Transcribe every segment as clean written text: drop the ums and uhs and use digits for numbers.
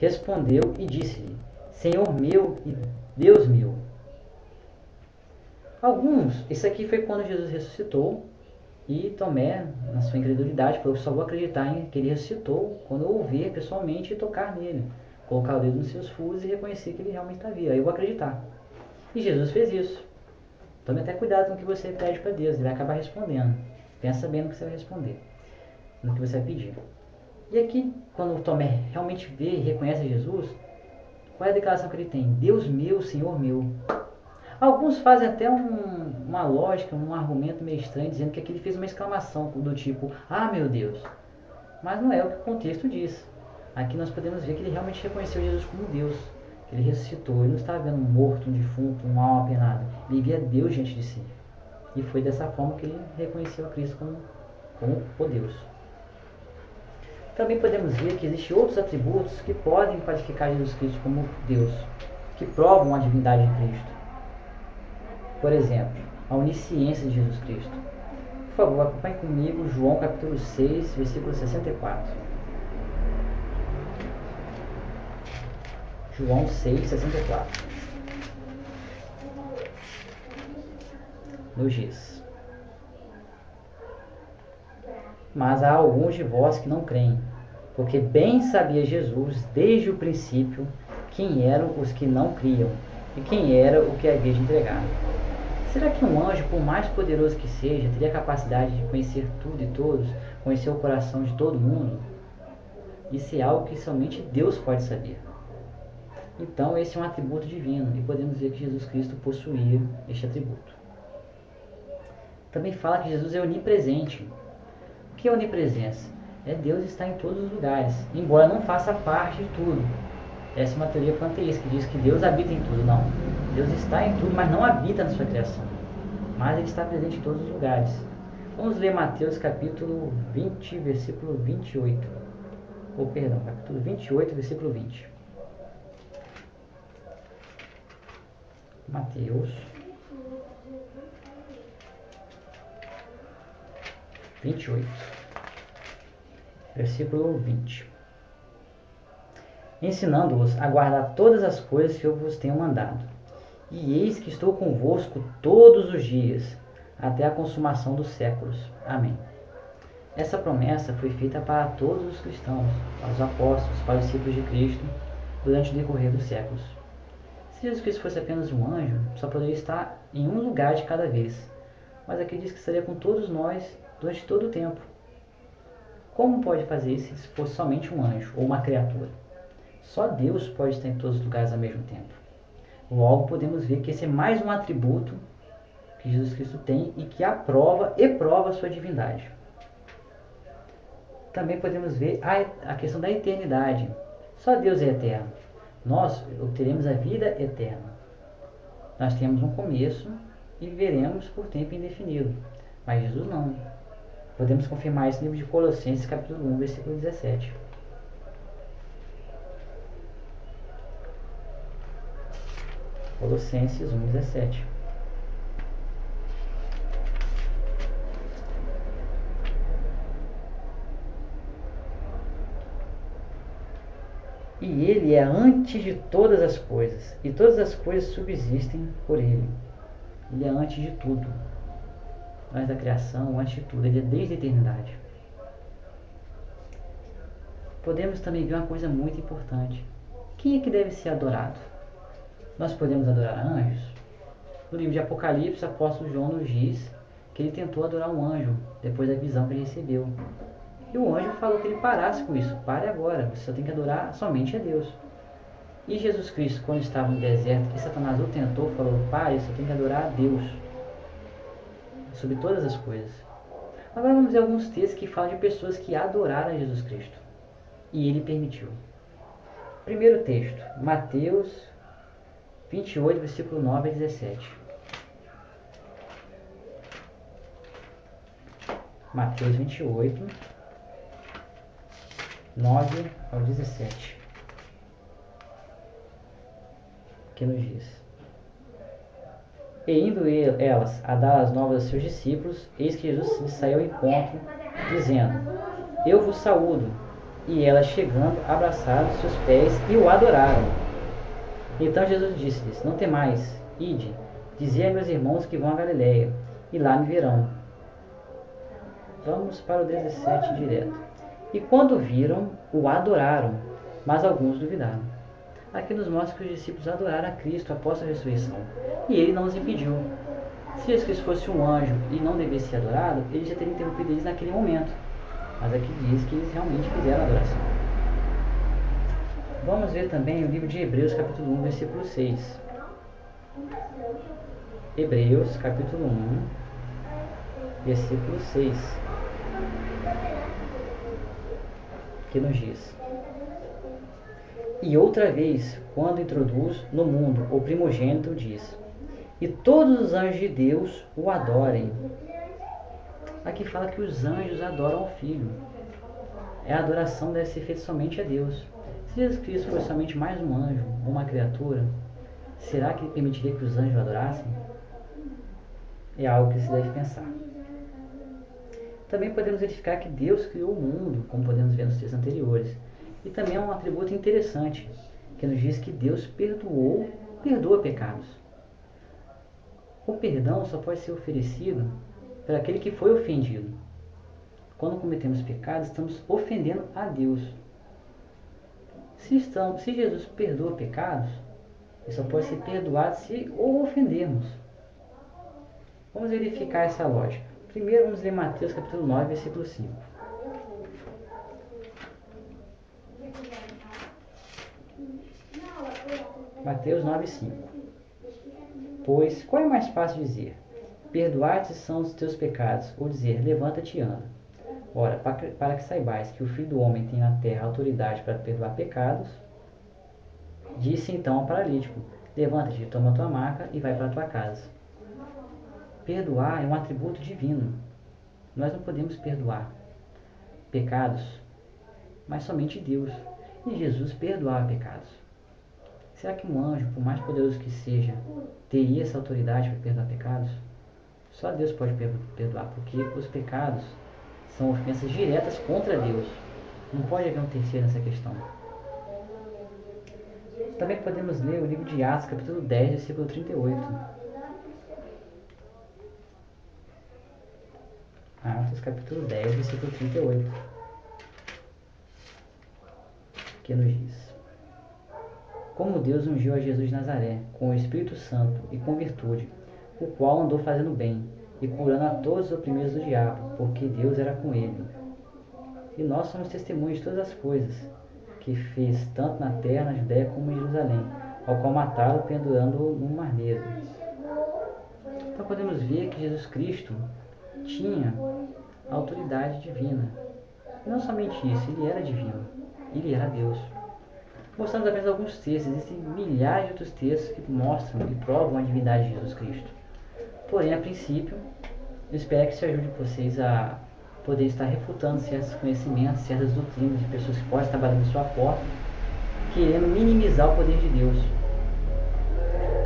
respondeu e disse-lhe: Senhor meu e Deus meu. Isso aqui foi quando Jesus ressuscitou, e Tomé, na sua incredulidade, falou que só vou acreditar em que ele ressuscitou quando eu o ver pessoalmente e tocar nele, colocar o dedo nos seus furos e reconhecer que ele realmente está vivo. Aí eu vou acreditar. E Jesus fez isso. Tome até cuidado com o que você pede para Deus, ele vai acabar respondendo. Pensa bem no que você vai responder, no que você vai pedir. E aqui, quando Tomé realmente vê e reconhece Jesus, qual é a declaração que ele tem? Deus meu, Senhor meu. Alguns fazem até uma lógica, um argumento meio estranho, dizendo que aqui ele fez uma exclamação do tipo, ah meu Deus. Mas não é o que o contexto diz. Aqui nós podemos ver que ele realmente reconheceu Jesus como Deus. Que ele ressuscitou, ele não estava vendo um morto, um defunto, uma alma penada. Ele via Deus diante de si. E foi dessa forma que ele reconheceu a Cristo como o Deus. Também podemos ver que existem outros atributos que podem qualificar Jesus Cristo como Deus, que provam a divindade de Cristo. Por exemplo, a onisciência de Jesus Cristo. Por favor, acompanhe comigo João capítulo 6, versículo 64. João 6, 64. Nos diz: Mas há alguns de vós que não creem, porque bem sabia Jesus desde o princípio quem eram os que não criam e quem era o que havia de entregar. Será que um anjo, por mais poderoso que seja, teria a capacidade de conhecer tudo e todos, conhecer o coração de todo mundo? Isso é algo que somente Deus pode saber. Então esse é um atributo divino e podemos ver que Jesus Cristo possuía este atributo. Também fala que Jesus é onipresente. O que é onipresença? É Deus estar em todos os lugares, embora não faça parte de tudo. Essa é uma teoria panteísta que diz que Deus habita em tudo. Não. Deus está em tudo, mas não habita na sua criação. Mas ele está presente em todos os lugares. Vamos ler Mateus capítulo 20, versículo 28. Capítulo 28, versículo 20. Mateus 28, versículo 20. Ensinando-vos a guardar todas as coisas que eu vos tenho mandado. E eis que estou convosco todos os dias, até a consumação dos séculos. Amém. Essa promessa foi feita para todos os cristãos, para os apóstolos, para os discípulos de Cristo, durante o decorrer dos séculos. Se Jesus Cristo fosse apenas um anjo, só poderia estar em um lugar de cada vez. Mas aqui diz que estaria com todos nós durante todo o tempo. Como pode fazer isso se fosse somente um anjo ou uma criatura? Só Deus pode estar em todos os lugares ao mesmo tempo. Logo, podemos ver que esse é mais um atributo que Jesus Cristo tem e que aprova e prova a sua divindade. Também podemos ver a questão da eternidade. Só Deus é eterno. Nós obteremos a vida eterna. Nós temos um começo e viveremos por tempo indefinido. Mas Jesus não. Podemos confirmar isso no livro de Colossenses, capítulo 1, versículo 17. Colossenses 1, 17. E ele é antes de todas as coisas, e todas as coisas subsistem por ele. Ele é antes de tudo. Antes da criação, antes de tudo, ele é desde a eternidade. Podemos também ver uma coisa muito importante. Quem é que deve ser adorado? Nós podemos adorar anjos? No livro de Apocalipse, o apóstolo João nos diz que ele tentou adorar um anjo, depois da visão que ele recebeu. E o anjo falou que ele parasse com isso. Pare agora, você só tem que adorar somente a Deus. E Jesus Cristo, quando estava no deserto, que Satanás o tentou, falou, pare, você tem que adorar a Deus sobre todas as coisas. Agora vamos ver alguns textos que falam de pessoas que adoraram a Jesus Cristo. E ele permitiu. Primeiro texto, Mateus 28, versículo 9 a 17. Mateus 28, 9 ao 17. Que nos diz: E indo elas a dar as novas a seus discípulos, eis que Jesus lhes saiu ao encontro, dizendo: Eu vos saúdo. E elas, chegando, abraçaram seus pés e o adoraram. Então Jesus disse-lhes: Não temais, ide, dizei a meus irmãos que vão a Galiléia, e lá me verão. Vamos para o 17 direto. E quando viram, o adoraram, mas alguns duvidaram. Aqui nos mostra que os discípulos adoraram a Cristo após a ressurreição, e ele não os impediu. Se Jesus Cristo fosse um anjo e não devesse ser adorado, ele já teria interrompido eles naquele momento. Mas aqui diz que eles realmente fizeram a adoração. Vamos ver também o livro de Hebreus, capítulo 1, versículo 6. Hebreus, capítulo 1, versículo 6. Que nos diz: E outra vez, quando introduz no mundo o primogênito, diz: E todos os anjos de Deus o adorem. Aqui fala que os anjos adoram ao Filho. A adoração deve ser feita somente a Deus. Se Jesus Cristo fosse somente mais um anjo, uma criatura, será que ele permitiria que os anjos o adorassem? É algo que se deve pensar. Também podemos verificar que Deus criou o mundo, como podemos ver nos textos anteriores. E também é um atributo interessante, que nos diz que Deus perdoa pecados. O perdão só pode ser oferecido para aquele que foi ofendido. Quando cometemos pecados, estamos ofendendo a Deus. Se Jesus perdoa pecados, ele só pode ser perdoado se o ofendermos. Vamos verificar essa lógica. Primeiro vamos ler Mateus capítulo 9, versículo 5. Mateus 9, 5. Pois qual é mais fácil dizer? Perdoar-te são os teus pecados, ou dizer, levanta-te e anda. Ora, para que saibais que o Filho do Homem tem na terra autoridade para perdoar pecados, disse então ao paralítico, levanta-te, toma tua maca e vai para a tua casa. Perdoar é um atributo divino. Nós não podemos perdoar pecados, mas somente Deus. E Jesus perdoava pecados. Será que um anjo, por mais poderoso que seja, teria essa autoridade para perdoar pecados? Só Deus pode perdoar, porque os pecados são ofensas diretas contra Deus. Não pode haver um terceiro nessa questão. Também podemos ler o livro de Atos, capítulo 10, versículo 38. Atos, capítulo 10, versículo 38. Que nos diz: Como Deus ungiu a Jesus de Nazaré, com o Espírito Santo e com virtude, o qual andou fazendo bem, e curando a todos os oprimidos do diabo, porque Deus era com ele. E nós somos testemunhas de todas as coisas que fez, tanto na terra, na Judéia, como em Jerusalém, ao qual mataram, pendurando-o no madeiro. Então podemos ver que Jesus Cristo tinha autoridade divina. E não somente isso, ele era divino, ele era Deus. Mostramos apenas alguns textos, existem milhares de outros textos que mostram e provam a divindade de Jesus Cristo. Porém, a princípio, eu espero que isso ajude vocês a poder estar refutando certos conhecimentos, certas doutrinas de pessoas que podem estar batendo em sua porta, querendo minimizar o poder de Deus.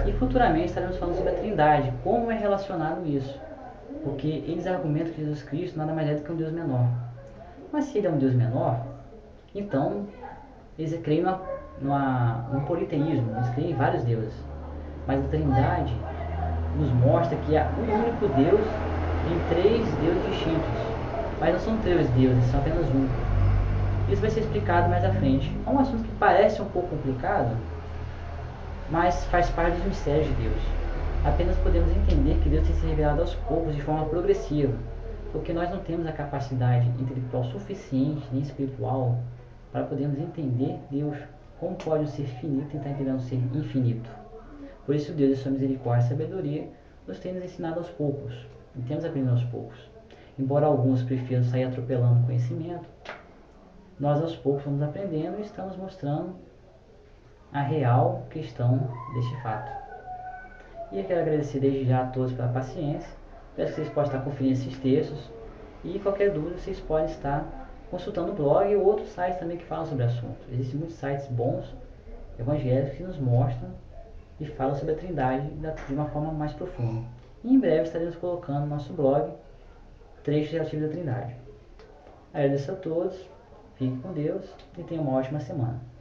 E futuramente estaremos falando sobre a Trindade, como é relacionado isso. Porque eles argumentam que Jesus Cristo nada mais é do que um Deus menor. Mas se ele é um Deus menor, então eles creem no politeísmo, eles creem em vários deuses. Mas a Trindade nos mostra que há um único Deus em três deuses distintos. Mas não são três deuses, são apenas um. Isso vai ser explicado mais à frente. É um assunto que parece um pouco complicado, mas faz parte dos mistérios de Deus. Apenas podemos entender que Deus tem se revelado aos poucos de forma progressiva, porque nós não temos a capacidade intelectual suficiente, nem espiritual, para podermos entender Deus. Como pode um ser finito tentar entender um ser infinito? Por isso Deus, em sua misericórdia e sabedoria, nos tem nos ensinado aos poucos, e temos aprendido aos poucos. Embora alguns prefiram sair atropelando o conhecimento, nós aos poucos vamos aprendendo e estamos mostrando a real questão deste fato. E eu quero agradecer desde já a todos pela paciência. Peço que vocês possam estar conferindo esses textos. E qualquer dúvida vocês podem estar consultando o blog e outros sites também que falam sobre o assunto. Existem muitos sites bons, evangélicos, que nos mostram e falam sobre a Trindade de uma forma mais profunda. E em breve estaremos colocando no nosso blog trechos relativos à Trindade. Agradeço a todos Fique com Deus e tenha uma ótima semana.